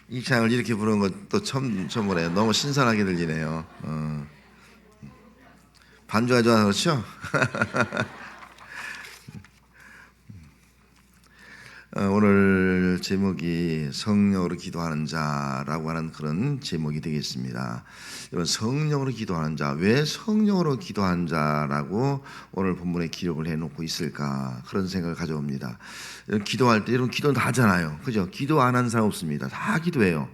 이 찬양을 이렇게 부르는 것도 처음 보네요. 너무 신선하게 들리네요. 반주가 좋아서 그렇죠? 오늘 제목이 성령으로 기도하는 자라고 하는 그런 제목이 되겠습니다. 이번 성령으로 기도하는 자, 왜 성령으로 기도하는 자라고 오늘 본문에 기록을 해놓고 있을까, 그런 생각을 가져옵니다. 기도할 때 여러분 기도는 다 하잖아요, 그죠? 기도 안 하는 사람 없습니다. 다 기도해요.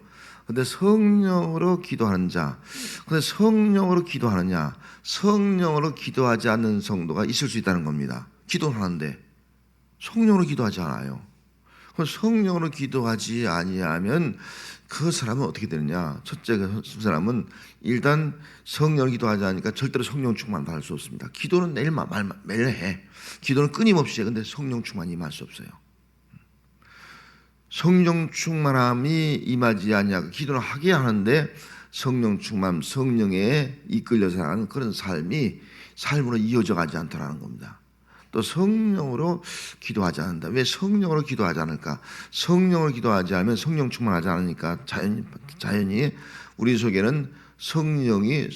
근데 성령으로 기도하는 자, 근데 성령으로 기도하느냐, 성령으로 기도하지 않는 성도가 있을 수 있다는 겁니다. 기도는 하는데 성령으로 기도하지 않아요. 성령으로 기도하지 아니하면 그 사람은 어떻게 되느냐? 첫째, 그 사람은 일단 성령으로 기도하지 않으니까 절대로 성령 충만 받을 수 없습니다. 기도는 매일 해. 기도는 끊임없이 해. 근데 성령 충만이 임할 수 없어요. 성령 충만함이 임하지 아니하고 기도는 하게 하는데 성령 충만, 성령에 이끌려서 나가는 그런 삶으로 이어져 가지 않더라는 겁니다. 또 성령으로 기도하지 않는다. 왜 성령으로 기도하지 않을까? 성령으로 기도하지 않으면 성령 충만하지 않으니까 자연히 우리 속에는 성령이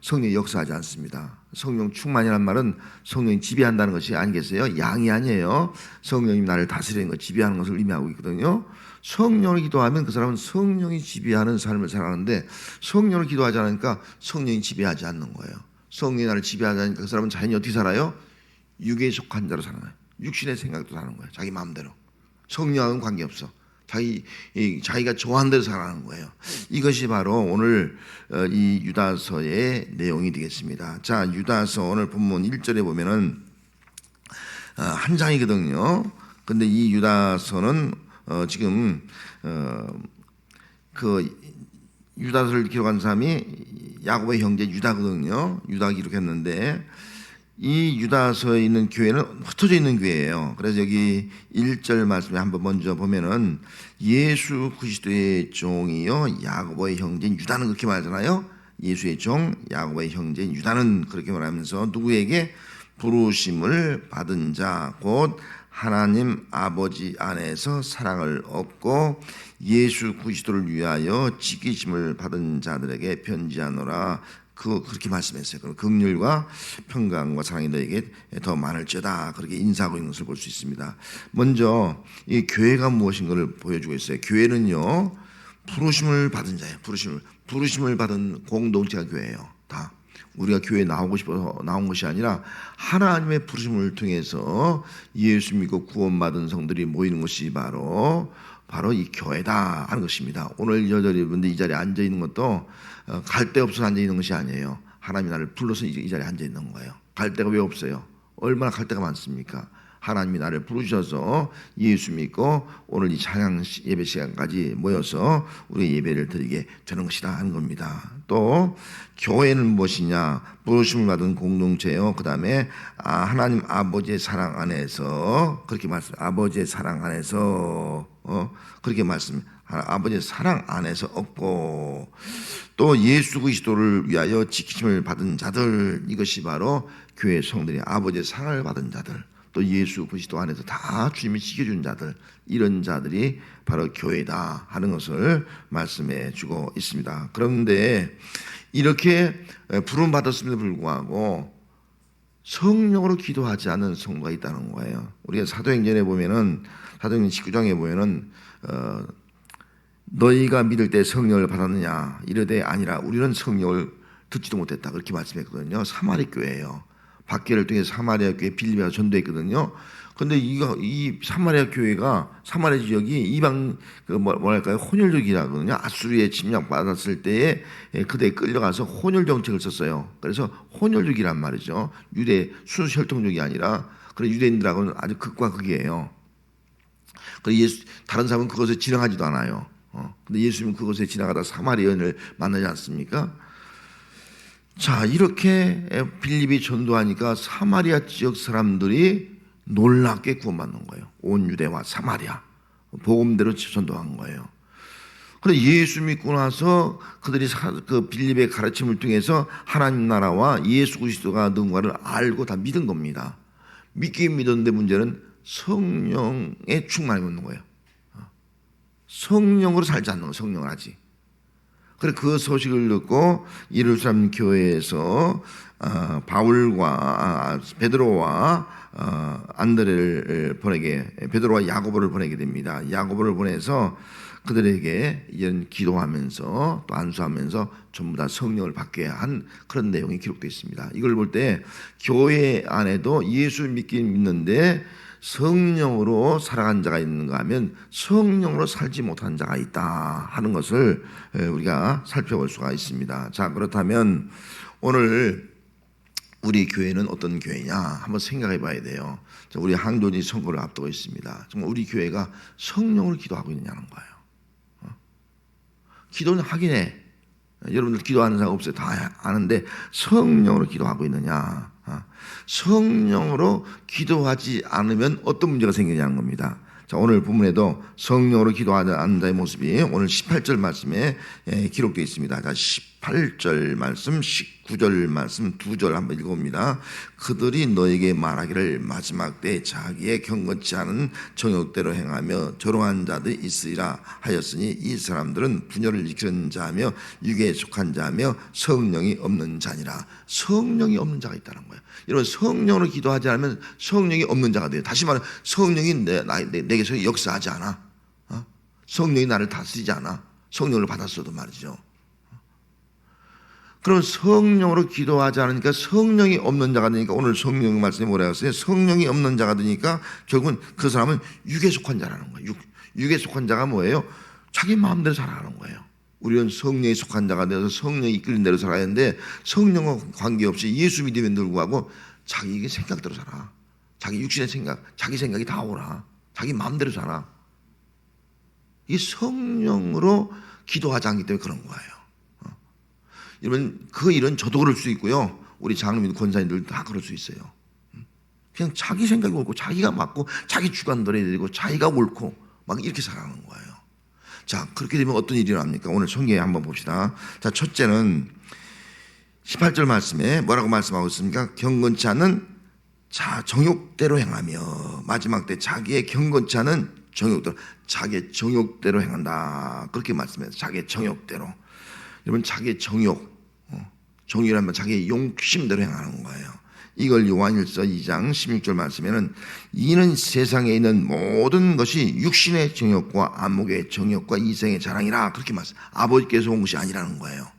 성령이 역사하지 않습니다. 성령 충만이라는 말은 성령이 지배한다는 것이 아니겠어요? 양이 아니에요. 성령이 나를 다스리는 것, 지배하는 것을 의미하고 있거든요. 성령을 기도하면 그 사람은 성령이 지배하는 삶을 살아가는데 성령을 기도하지 않으니까 성령이 지배하지 않는 거예요. 성령이 나를 지배하지 않으니까 그 사람은 자연히 어떻게 살아요? 육에 속한 자로 살아가요. 육신의 생각도 사는 거예요. 자기 마음대로. 성령하고는 관계없어. 자기가 좋아하는 대로 살아가는 거예요. 이것이 바로 오늘 이 유다서의 내용이 되겠습니다. 자, 유다서 오늘 본문 1절에 보면은 한 장이거든요. 근데 이 유다서는 지금 그 유다서를 기록한 사람이 야곱의 형제 유다거든요. 유다가 기록했는데 이 유다서에 있는 교회는 흩어져 있는 교회예요. 그래서 여기 1절 말씀에 한번 먼저 보면은 예수 그리스도의 종이요 야곱의 형제인 유다는 그렇게 말하잖아요. 예수의 종 야곱의 형제인 유다는 그렇게 말하면서 누구에게 부르심을 받은 자 곧 하나님 아버지 안에서 사랑을 얻고 예수 그리스도를 위하여 지키심을 받은 자들에게 편지하노라. 그렇게 말씀했어요. 그럼 긍휼과 평강과 사랑이 너에게 더 많을지어다. 그렇게 인사하고 있는 것을 볼 수 있습니다. 먼저 이 교회가 무엇인가를 보여주고 있어요. 교회는요 부르심을 받은 자예요. 부르심을 받은 공동체가 교회예요. 다 우리가 교회에 나오고 싶어서 나온 것이 아니라 하나님의 부르심을 통해서 예수 믿고 구원받은 성들이 모이는 것이 바로 이 교회다 하는 것입니다. 오늘 여러분들 이 자리에 앉아 있는 것도 갈 데 없어서 앉아 있는 것이 아니에요. 하나님이 나를 불러서 이 자리에 앉아 있는 거예요. 갈 데가 왜 없어요? 얼마나 갈 데가 많습니까? 하나님이 나를 부르셔서 예수 믿고 오늘 이 찬양 예배 시간까지 모여서 우리 예배를 드리게 되는 것이다 하는 겁니다. 또 교회는 무엇이냐? 부르심을 받은 공동체요. 그 다음에 하나님 아버지의 사랑 안에서 그렇게 말씀. 아버지의 사랑 안에서 그렇게 말씀. 아버지의 사랑 안에서 얻고 또 예수 그리스도를 위하여 지키심을 받은 자들, 이것이 바로 교회 성들이 아버지의 사랑을 받은 자들, 또 예수 그리스도 안에서 다 주님이 지켜준 자들, 이런 자들이 바로 교회다 하는 것을 말씀해 주고 있습니다. 그런데 이렇게 부름 받았음에도 불구하고 성령으로 기도하지 않는 성도가 있다는 거예요. 우리가 사도행전에 보면은, 사도행전 19장에 보면은 너희가 믿을 때 성령을 받았느냐 이르되 아니라 우리는 성령을 듣지도 못했다, 그렇게 말씀했거든요. 사마리 교회예요. 박해를 통해 사마리아 교회 빌립에 전도했거든요. 근데 이 사마리아 교회가, 사마리아 지역이 이방 혼혈족이라거든요. 아수르에 침략받았을 때에 그대에 끌려가서 혼혈 정책을 썼어요. 그래서 혼혈족이란 말이죠. 유대 순수 혈통족이 아니라, 그래 유대인들하고는 아주 극과 극이에요. 다른 사람은 그것에 지나가지도 않아요. 근데 예수님은 그곳에 지나가다 사마리아인을 만나지 않습니까? 자, 이렇게 빌립이 전도하니까 사마리아 지역 사람들이 놀랍게 구원받는 거예요. 온 유대와 사마리아 복음대로 전도한 거예요. 그런데 예수 믿고 나서 그들이 그 빌립의 가르침을 통해서 하나님 나라와 예수 그리스도가 누군가를 알고 다 믿은 겁니다. 믿긴 믿었는데 문제는 성령의 충만이 없는 거예요. 성령으로 살지 않는 거, 성령을 하지. 그래 그 소식을 듣고 예루살렘 교회에서 바울과 베드로와 안드레를 보내게, 베드로와 야고보를 보내게 됩니다. 야고보를 보내서 그들에게 이런 기도하면서 또 안수하면서 전부 다 성령을 받게 한 그런 내용이 기록되어 있습니다. 이걸 볼 때 교회 안에도 예수 믿긴 믿는데 성령으로 살아간 자가 있는가 하면 성령으로 살지 못한 자가 있다 하는 것을 우리가 살펴볼 수가 있습니다. 자, 그렇다면 오늘 우리 교회는 어떤 교회냐 한번 생각해 봐야 돼요. 우리 항도지 선거를 앞두고 있습니다. 정말 우리 교회가 성령으로 기도하고 있느냐는 거예요. 기도는 하긴 해. 여러분들 기도하는 사람 없어요. 다 아는데 성령으로 기도하고 있느냐. 성령으로 기도하지 않으면 어떤 문제가 생기냐는 겁니다. 자, 오늘 본문에도 성령으로 기도하지 않는 자의 모습이 오늘 18절 말씀에 기록되어 있습니다. 자, 18절 말씀, 19절 말씀 두 절 한번 읽어봅니다. 그들이 너에게 말하기를 마지막 때 자기의 경건치 않은 정욕대로 행하며 조롱한 자들이 있으리라 하였으니 이 사람들은 분열을 일으키는 자며 육에 속한 자며 성령이 없는 자니라. 성령이 없는 자가 있다는 거예요. 여러분, 성령으로 기도하지 않으면 성령이 없는 자가 돼요. 다시 말해 성령이 내게서 역사하지 않아. 성령이 나를 다스리지 않아. 성령을 받았어도 말이죠. 그럼 성령으로 기도하지 않으니까 성령이 없는 자가 되니까 오늘 성령 말씀이 뭐라고 했어요? 성령이 없는 자가 되니까 결국은 그 사람은 육에 속한 자라는 거예요. 육에 속한 자가 뭐예요? 자기 마음대로 살아가는 거예요. 우리는 성령에 속한 자가 되어서 성령이 이끌린 대로 살아야 하는데 성령과 관계없이 예수 믿음에도 불구하고 자기 생각대로 살아. 자기 육신의 생각, 자기 생각이 다 오라. 자기 마음대로 살아. 이 성령으로 기도하지 않기 때문에 그런 거예요. 여러분, 그 일은 저도 그럴 수 있고요. 우리 장로님 권사님들 다 그럴 수 있어요. 그냥 자기 생각이 옳고 자기가 맞고 자기 주관대로 해야 되고 자기가 옳고 막 이렇게 살아가는 거예요. 자, 그렇게 되면 어떤 일이 일어납니까? 오늘 성경에 한번 봅시다. 자, 첫째는 18절 말씀에 뭐라고 말씀하고 있습니까? 경건치 않은 정욕대로 행하며 마지막 때 자기의 경건치 않은 정욕대로, 자기의 정욕대로 행한다. 그렇게 말씀해요. 자기의 정욕대로. 여러분, 자기의 정욕이라면 자기의 욕심대로 행하는 거예요. 이걸 요한일서 2장 16절 말씀에는 이는 세상에 있는 모든 것이 육신의 정욕과 안목의 정욕과 이생의 자랑이라 그렇게 말씀. 아버지께서 온 것이 아니라는 거예요.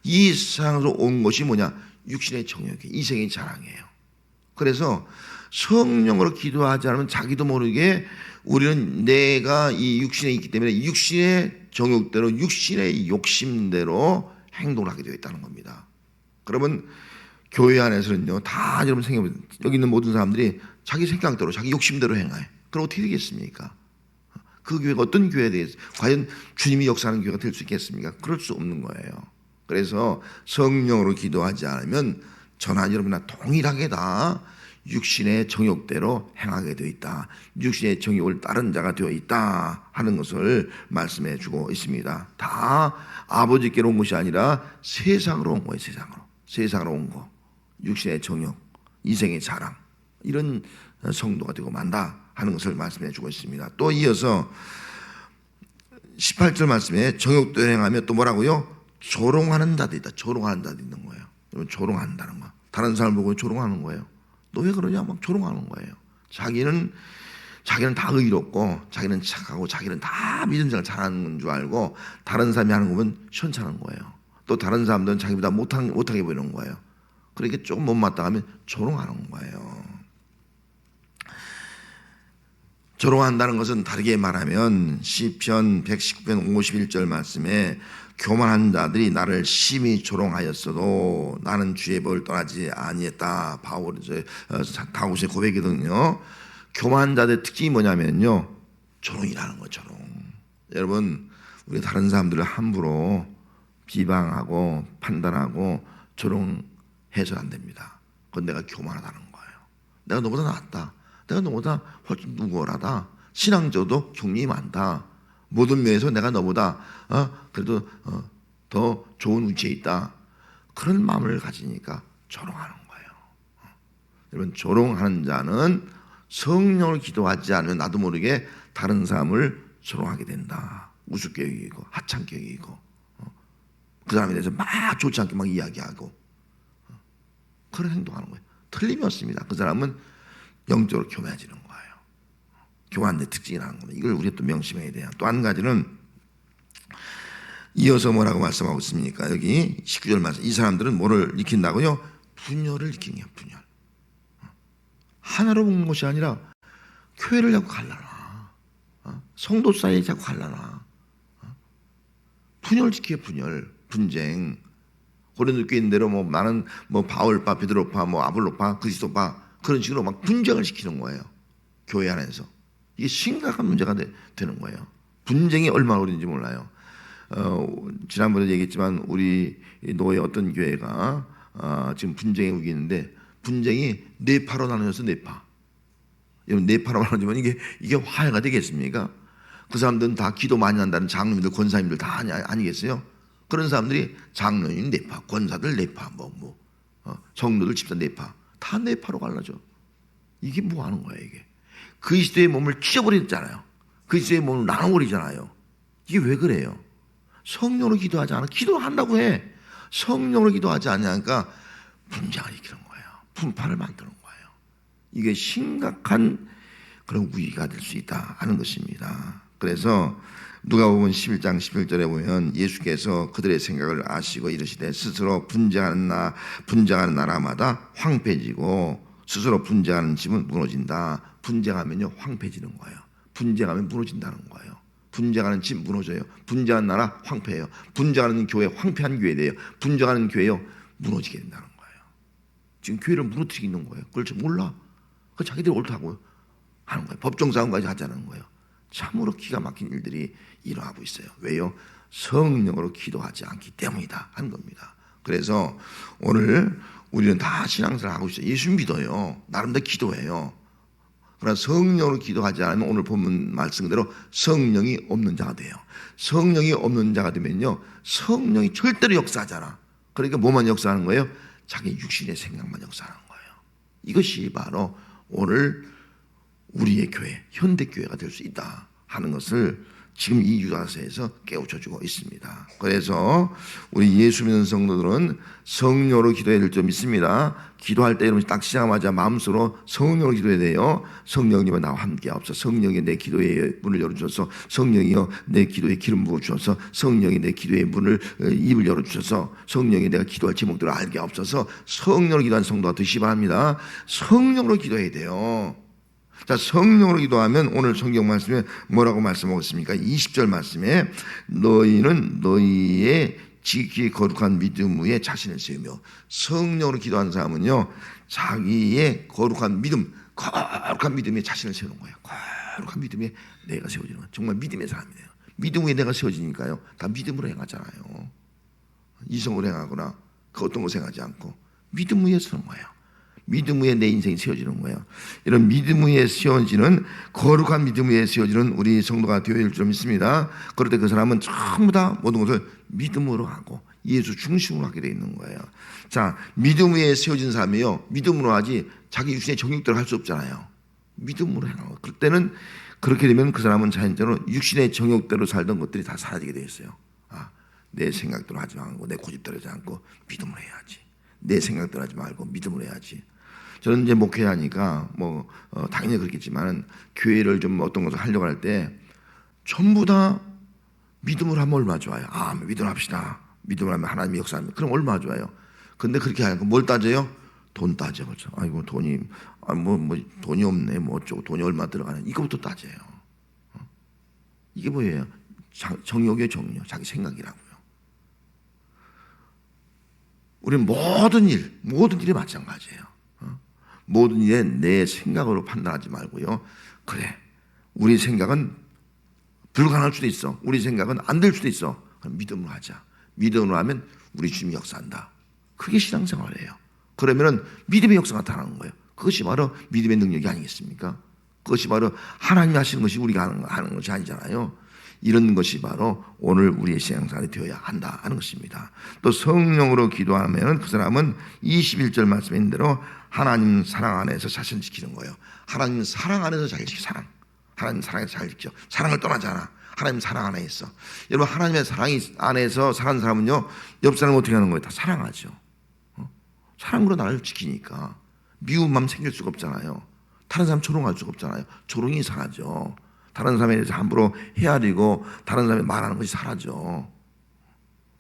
이 세상으로 온 것이 뭐냐? 육신의 정욕이 이생의 자랑이에요. 그래서 성령으로 기도하지 않으면 자기도 모르게 우리는 내가 이 육신에 있기 때문에 육신의 정욕대로 육신의 욕심대로 행동을 하게 되어 있다는 겁니다. 그러면 교회 안에서는요, 다 여러분 생각해보세요. 여기 있는 모든 사람들이 자기 생각대로 자기 욕심대로 행해. 그럼 어떻게 되겠습니까? 그 교회가 어떤 교회에 대해서 과연 주님이 역사하는 교회가 될 수 있겠습니까? 그럴 수 없는 거예요. 그래서 성령으로 기도하지 않으면 저나 여러분이나 동일하게 다 육신의 정욕대로 행하게 되어 있다. 육신의 정욕을 따른 자가 되어 있다 하는 것을 말씀해 주고 있습니다. 다 아버지께로 온 것이 아니라 세상으로 온 거예요. 세상으로 온 거. 육신의 정욕, 이생의 자랑, 이런 성도가 되고 만다 하는 것을 말씀해 주고 있습니다. 또 이어서 18절 말씀에 정욕대로 행하며 또 뭐라고요? 조롱하는 자도 있다. 조롱하는 자도 있는 거예요. 조롱한다는 거. 다른 사람을 보고 조롱하는 거예요. 너 왜 그러냐? 막 조롱하는 거예요. 자기는 다 의롭고 자기는 착하고 자기는 다 믿음 생활 잘하는 줄 알고 다른 사람이 하는 거면 시원찮은 거예요. 또 다른 사람들은 자기보다 못하게 보이는 거예요. 그렇게 조금 못마땅하면 조롱하는 거예요. 조롱한다는 것은 다르게 말하면 시편 119편 51절 말씀에 교만한 자들이 나를 심히 조롱하였어도 나는 주의 법을 떠나지 아니했다. 다윗의 고백이거든요. 교만한 자들의 특징이 뭐냐면요, 조롱이라는 거예요. 조롱. 여러분, 우리 다른 사람들을 함부로 비방하고 판단하고 조롱해서는 안 됩니다. 그건 내가 교만하다는 거예요. 내가 너보다 낫다. 내가 너보다 훨씬 무거워하다. 신앙적으로도 경륜이 많다. 모든 면에서 내가 너보다 그래도 더 좋은 위치에 있다. 그런 마음을 가지니까 조롱하는 거예요. 여러분, 조롱하는 자는 성령을 기도하지 않으면 나도 모르게 다른 사람을 서로 하게 된다. 우습게 여기고 하찮게 여기고 그 사람에 대해서 막 좋지 않게 막 이야기하고 그런 행동하는 거예요. 틀림이 없습니다. 그 사람은 영적으로 교만해지는 거예요. 교만의 특징이라는 겁니다. 이걸 우리가 또 명심해야 돼요. 또 한 가지는 이어서 뭐라고 말씀하고 있습니까? 여기 19절 말씀. 이 사람들은 뭐를 익힌다고요? 분열을 익힌 거예요. 분열. 하나로 먹는 것이 아니라 교회를 자꾸 갈라놔. 성도 사이에 자꾸 갈라놔. 분열시켜요. 분열. 분쟁. 고린도 교인대로 뭐 나는 뭐 바울파, 베드로파, 뭐 아볼로파, 그리스도파 그런 식으로 막 분쟁을 시키는 거예요. 교회 안에서. 이게 심각한 문제가 되는 거예요. 분쟁이 얼마나 오래인지 몰라요. 지난번에 얘기했지만 우리 노예 어떤 교회가 지금 분쟁에 우기는데 분쟁이 네 파로 나눠져서 네 파. 여러분 네 파로 나눠지면 이게 화해가 되겠습니까? 그 사람들은 다 기도 많이 한다는 장로님들, 권사님들 다 아니겠어요? 그런 사람들이 장로님 네 파, 권사들 네 파, 성도들 집사 네 파, 다 네 파로 갈라져. 이게 뭐 하는 거야 이게? 그리스도의 몸을 찢어버렸잖아요. 그리스도의 몸을 나눠버리잖아요. 이게 왜 그래요? 성령으로 기도하지 않아. 기도한다고 해. 성령으로 기도하지 않으니까 분쟁을 일으키는 거예요. 분파를 만드는 거예요. 이게 심각한 그런 위기가 될 수 있다 하는 것입니다. 그래서 누가복음 11장 11절에 보면 예수께서 그들의 생각을 아시고 이르시되 스스로 분쟁하는 나라마다 황폐해지고 스스로 분쟁하는 집은 무너진다. 분쟁하면요 황폐해지는 거예요. 분쟁하면 무너진다는 거예요. 분쟁하는 집 무너져요. 분쟁하는 나라 황폐해요. 분쟁하는 교회 황폐한 교회 돼요. 분쟁하는 교회요 무너지게 된다는 거예요. 지금 교회를 무너뜨리고 있는 거예요. 그걸 몰라. 그 자기들이 옳다고 하는 거예요. 법정 싸움까지 하자는 거예요. 참으로 기가 막힌 일들이 일어나고 있어요. 왜요? 성령으로 기도하지 않기 때문이다 하는 겁니다. 그래서 오늘 우리는 다 신앙생활 하고 있어요. 예수 믿어요. 나름대로 기도해요. 그러나 성령으로 기도하지 않으면 오늘 본문 말씀 그대로 성령이 없는 자가 돼요. 성령이 없는 자가 되면요 성령이 절대로 역사하잖아. 그러니까 뭐만 역사하는 거예요? 자기 육신의 생각만 역사하는 거예요. 이것이 바로 오늘 우리의 교회, 현대교회가 될 수 있다 하는 것을 지금 이 유다서에서 깨우쳐주고 있습니다. 그래서 우리 예수 믿는 성도들은 성령으로 기도해야 될 줄 믿습니다. 기도할 때 여러분이 딱 시작하자마자 마음속으로 성령으로 기도해야 돼요. 성령님은 나와 함께 하옵소서. 성령이 내 기도의 문을 열어주셔서 성령이여 내 기도에 기름 부어주셔서 성령이 내 기도의 문을 입을 열어주셔서 성령이 내가 기도할 제목들을 알게 하옵소서. 성령으로 기도하는 성도가 되시기 바랍니다. 성령으로 기도해야 돼요. 자, 성령으로 기도하면 오늘 성경 말씀에 뭐라고 말씀하고 있습니까? 20절 말씀에 너희는 너희의 지극히 거룩한 믿음 위에 자신을 세우며 성령으로 기도하는 사람은요 자기의 거룩한 믿음에 자신을 세우는 거예요. 거룩한 믿음에 내가 세워지는 거예요. 정말 믿음의 사람이에요. 믿음 위에 내가 세워지니까요 다 믿음으로 행하잖아요. 이성으로 행하거나 그 어떤 거 생각하지 않고 믿음 위에 서는 거예요. 믿음 위에 내 인생이 세워지는 거예요. 이런 믿음 위에 세워지는 거룩한 믿음 위에 세워지는 우리 성도가 되어야 될 줄 믿습니다. 그럴 때 그 사람은 전부 다 모든 것을 믿음으로 하고 예수 중심으로 하게 되어 있는 거예요. 자, 믿음 위에 세워진 사람이요 믿음으로 하지 자기 육신의 정욕대로 할 수 없잖아요. 믿음으로 행하고 그럴 때는 그렇게 되면 그 사람은 자연적으로 육신의 정욕대로 살던 것들이 다 사라지게 되어 있어요. 내 생각대로 하지 말고 내 고집대로 하지 않고 믿음으로 해야지. 내 생각대로 하지 말고 믿음으로 해야지. 저는 이제 목회하니까 당연히 그렇겠지만 교회를 좀 어떤 것을 하려고 할 때 전부 다 믿음으로 하면 얼마나 좋아요. 믿음으로 합시다. 믿음으로 하면 하나님이 역사합니다. 그럼 얼마나 좋아요. 근데 그렇게 하니까 뭘 따져요? 돈 따져. 그렇죠. 아이고 돈이 돈이 없네. 어쩌고 돈이 얼마 들어가네. 이거부터 따져요. 이게 뭐예요? 정욕이에요, 정욕. 자기 생각이라고요. 우리는 모든 일이 마찬가지예요. 모든 일에 내 생각으로 판단하지 말고요. 그래, 우리 생각은 불가능할 수도 있어. 우리 생각은 안 될 수도 있어. 그럼 믿음으로 하자. 믿음으로 하면 우리 주님이 역사한다. 그게 신앙생활이에요. 그러면은 믿음의 역사가 나타나는 거예요. 그것이 바로 믿음의 능력이 아니겠습니까? 그것이 바로 하나님이 하시는 것이 우리가 하는 것이 아니잖아요. 이런 것이 바로 오늘 우리의 신앙생활이 되어야 한다 하는 것입니다. 또 성령으로 기도하면 그 사람은 21절 말씀에 있는 대로 하나님 사랑 안에서 자신을 지키는 거예요. 하나님 사랑 안에서 자기를 지키는 사랑. 하나님 사랑에서 잘 지켜. 사랑을 떠나지 않아. 하나님 사랑 안에 있어. 여러분, 하나님의 사랑이 안에서 사는 사람은요, 옆 사람 어떻게 하는 거예요? 다 사랑하죠. 사랑으로 나를 지키니까 미운 마음 생길 수가 없잖아요. 다른 사람 조롱할 수가 없잖아요. 조롱이 사라져. 다른 사람에 대해서 함부로 헤아리고 다른 사람이 말하는 것이 사라져.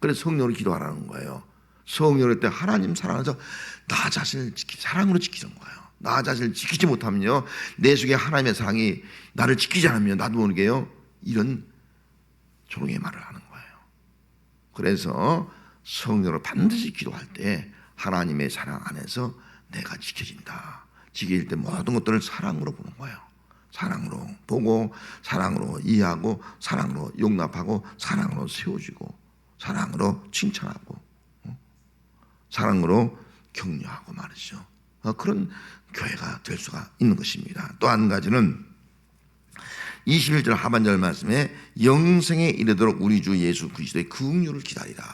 그래서 성령으로 기도하라는 거예요. 성령을 때 하나님 사랑해서 나 자신을 사랑으로 지키는 거예요. 나 자신을 지키지 못하면요, 내 속에 하나님의 사랑이 나를 지키지 않으면 나도 모르게요, 이런 조롱의 말을 하는 거예요. 그래서 성령으로 반드시 기도할 때 하나님의 사랑 안에서 내가 지켜진다. 지킬 때 모든 것들을 사랑으로 보는 거예요. 사랑으로 보고, 사랑으로 이해하고, 사랑으로 용납하고, 사랑으로 세워주고, 사랑으로 칭찬하고, 사랑으로 격려하고 말이죠. 그런 교회가 될 수가 있는 것입니다. 또 한 가지는 21절 하반절 말씀에 영생에 이르도록 우리 주 예수 그리스도의 긍휼을 기다리라.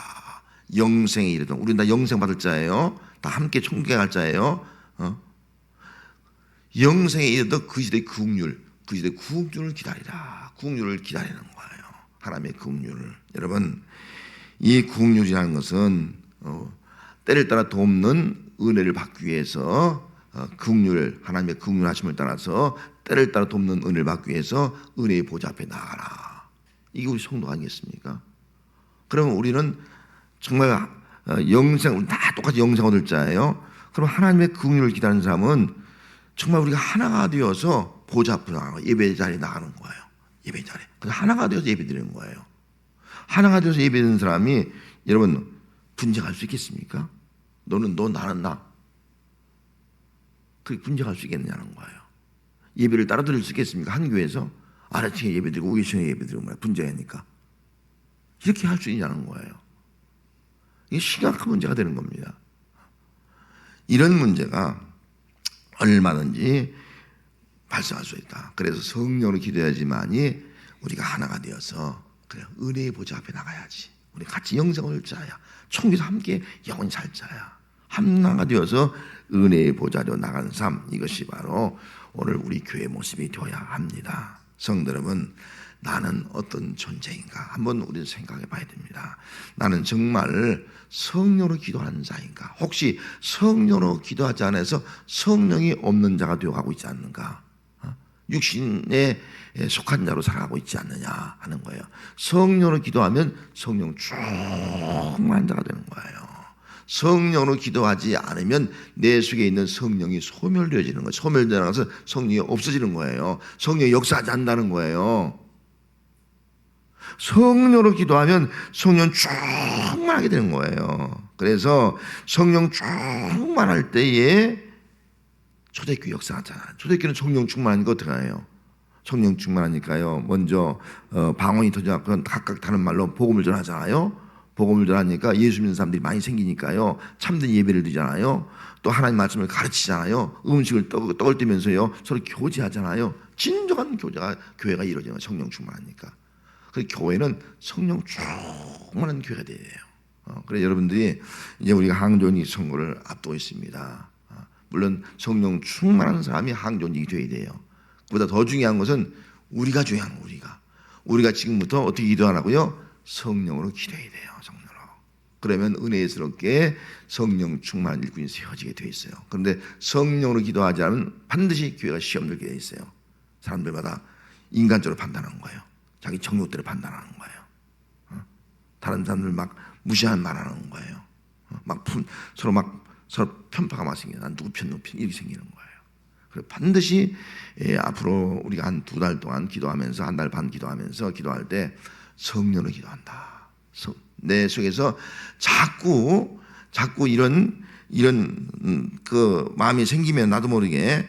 영생에 이르도록, 우리는 다 영생 받을 자예요. 다 함께 천국에 갈 자예요. 영생에 이르도록 그리스도의 긍휼, 그리스도의 긍휼을 기다리라. 긍휼을 기다리는 거예요. 하나님의 긍휼을. 여러분, 이 긍휼이라는 것은 때를 따라 돕는 은혜를 받기 위해서, 긍휼, 하나님의 긍휼하심을 따라서 때를 따라 돕는 은혜를 받기 위해서 은혜의 보좌 앞에 나가라. 이게 우리 성도 아니겠습니까? 그러면 우리는 정말 영생, 우리 다 똑같이 영생 얻을 자예요. 그럼 하나님의 긍휼을 기다리는 사람은 정말 우리가 하나가 되어서 보좌 앞으로 나가고 예배 자리에 나가는 거예요. 예배 자리에. 하나가 되어서 예배 드리는 거예요. 하나가 되어서 예배 드리는 사람이, 여러분, 분쟁할 수 있겠습니까? 너는 너, 나는 나. 그게 분쟁할 수 있겠느냐는 거예요. 예배를 따라 드릴 수 있겠습니까? 한 교회에서 아래층에 예배 드리고 위층에 예배 드리고 말이야. 분쟁하니까. 이렇게 할 수 있냐는 거예요. 이게 심각한 문제가 되는 겁니다. 이런 문제가 얼마든지 발생할 수 있다. 그래서 성령으로 기도해야지만이 우리가 하나가 되어서, 그래, 은혜의 보좌 앞에 나가야지. 우리 같이 영생을 올 자야. 총기서 함께 영원히 살 자야. 하나가 되어서 은혜의 보좌로 나가는 삶, 이것이 바로 오늘 우리 교회 모습이 되어야 합니다. 성도 여러분, 나는 어떤 존재인가 한번 우리는 생각해 봐야 됩니다. 나는 정말 성령으로 기도하는 자인가? 혹시 성령으로 기도하지 않아서 성령이 없는 자가 되어가고 있지 않는가? 육신에 속한 자로 살아가고 있지 않느냐 하는 거예요. 성령으로 기도하면 성령 충만한 자가 되는 거예요. 성령으로 기도하지 않으면 내 속에 있는 성령이 소멸되어지는 거예요. 소멸되어서 성령이 없어지는 거예요. 성령이 역사하지 않는다는 거예요. 성령으로 기도하면 성령 충만하게 되는 거예요. 그래서 성령 충만할 때에 초대교회 역사하잖아요. 초대교회는 성령 충만하니까 어떻게 해요? 성령 충만하니까요, 먼저 방언이 터져서 각각 다른 말로 복음을 전하잖아요. 복음을 전하니까 예수 믿는 사람들이 많이 생기니까요, 참된 예배를 드리잖아요. 또 하나님 말씀을 가르치잖아요. 음식을 떡을 떼면서요 서로 교제하잖아요. 진정한 교회가 이루어지는 거예요. 성령 충만하니까. 그 교회는 성령 충만한 교회가 돼요. 그래서 여러분들이 이제 우리가 항존이 선거를 앞두고 있습니다. 물론 성령 충만한 사람이 항존직이 되어야 돼요. 그보다 더 중요한 것은 우리가 중요한 거예요. 우리가 지금부터 어떻게 기도하라고요? 성령으로 기도해야 돼요. 성령으로. 그러면 은혜스럽게 성령 충만한 일꾼이 세워지게 되어 있어요. 그런데 성령으로 기도하지 않으면 반드시 교회가 시험 들게 되어 있어요. 사람들마다 인간적으로 판단하는 거예요. 자기 정욕대로 판단하는 거예요. 다른 사람들 막 무시한 말하는 거예요. 서로 편파가 막 생겨요. 난 누구 편 이렇게 생기는 거예요. 그래서 반드시 앞으로 우리가 한 2달 동안 기도하면서, 1달 반 기도할 때 성령으로 기도한다. 내 속에서 자꾸 이런 그 마음이 생기면 나도 모르게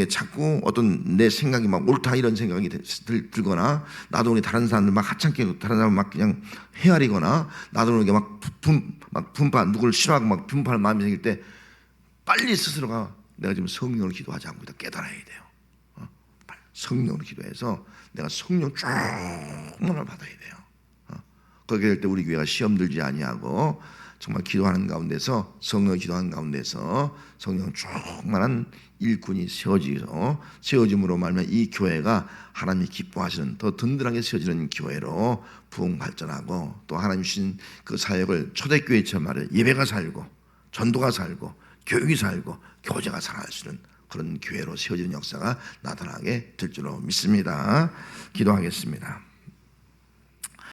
자꾸 어떤 내 생각이 막 옳다 이런 생각이 들거나, 나도 모르게 다른 사람들 막 하찮게, 다른 사람 막 그냥 헤아리거나, 나도 모르게 막 분파, 누구를 싫어하고 막 분파할 마음이 생길 때 빨리 스스로가 내가 지금 성령으로 기도하지 않고 있다 깨달아야 돼요. 성령으로 기도해서 내가 성령 충만을 받아야 돼요. 그렇게 될 때 우리 교회가 시험 들지 아니하고 정말 기도하는 가운데서 성령의 기도하는 가운데서 성령 충만한 일꾼이 세워짐으로 말미암아 이 교회가 하나님이 기뻐하시는 더 든든하게 세워지는 교회로 부흥 발전하고 또 하나님 주신 그 사역을 초대교회처럼 말해 예배가 살고 전도가 살고 교육이 살고 교제가 살아날 수 있는 그런 교회로 세워지는 역사가 나타나게 될 줄로 믿습니다. 기도하겠습니다.